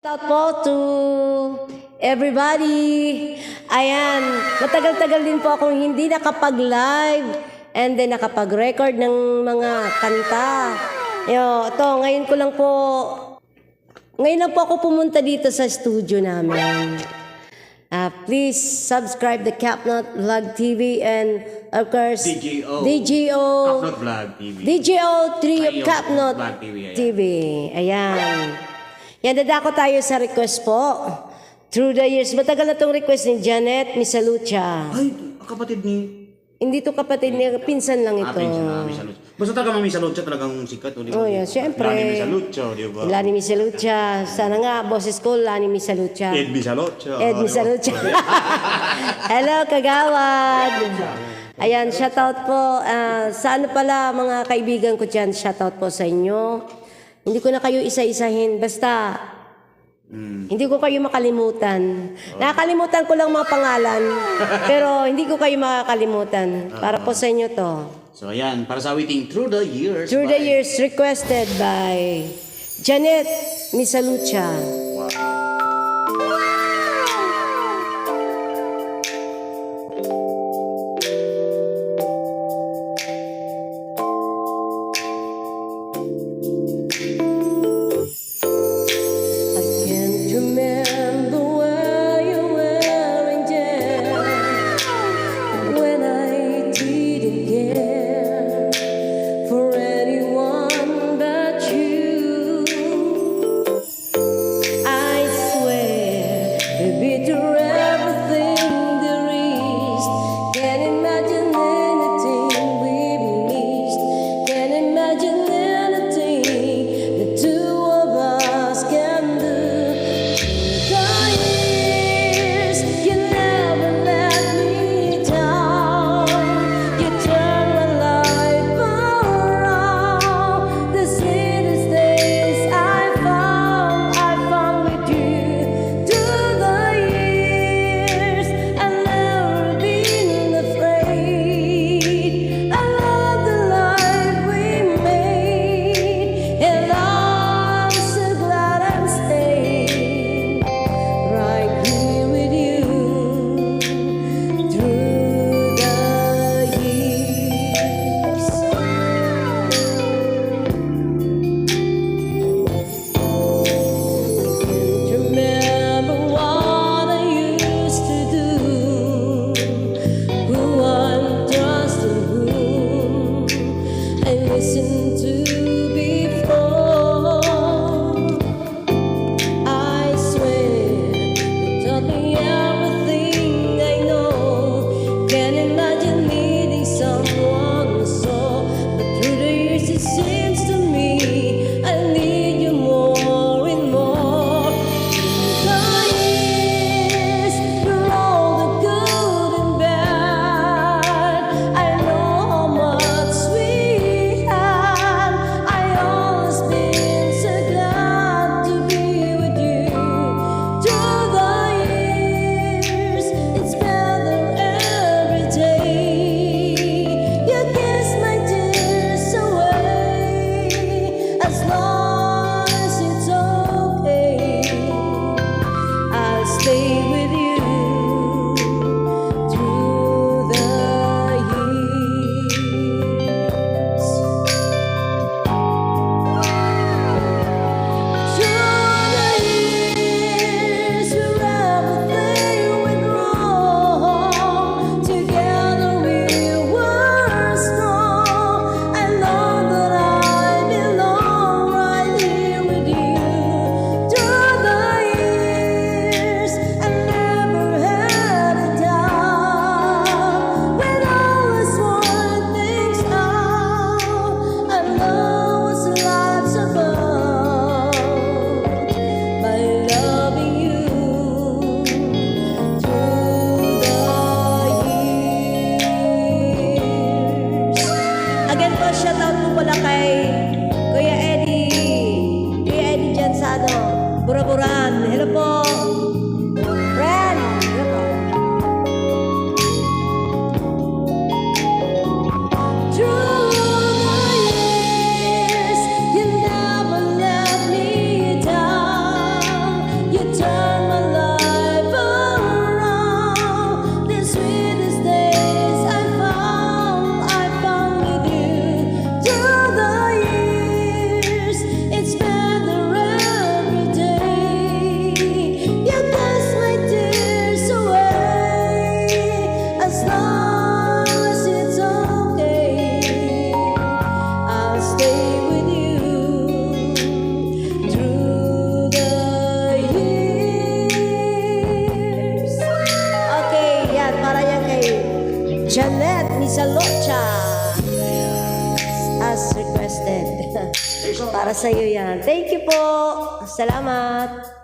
Shout po to everybody. Ayan, matagal-tagal din po akong hindi nakapag-live and then nakapag-record ng mga kanta. Ngayon lang po ako pumunta dito sa studio namin. Please subscribe the Capnut Vlog TV and of course DGO Capnut Vlog TV. DGO 3 of Capnut Vlog TV, TV. Ayan. Yan, dadako tayo sa request po. Through the years, matagal na itong request ni Janet Misalucha. Ay, kapatid ni... Hindi to kapatid niya, pinsan lang ito. Pinsan na Misalucha. Basta talaga Misalucha talagang sikat. O, di ba? Oh, yeah, syempre. Lani Misalucha, di ba? Lani Misalucha. Sana nga, boses ko, Lani Misalucha. Ed Misalucha. Ed Misalucha. Hello, Kagawad. Ayan, shoutout po. Sa ano pala, mga kaibigan ko dyan, shoutout po sa inyo. Hindi ko na kayo isa-isahin. Basta, hindi ko kayo makalimutan. Nakakalimutan ko lang mga pangalan. Pero hindi ko kayo makakalimutan. Para po sa inyo to. So, ayan. Para sa awiting Through the Years. Through the Years, requested by Janet Misalucha. Shoutout po pala kay Kuya Eddie. Kuya Eddie dyan sa Buraburan. Hello po. Friend. Hello po. Janet Misalocha. As requested. Para sa iyo yan. Thank you po. Salamat.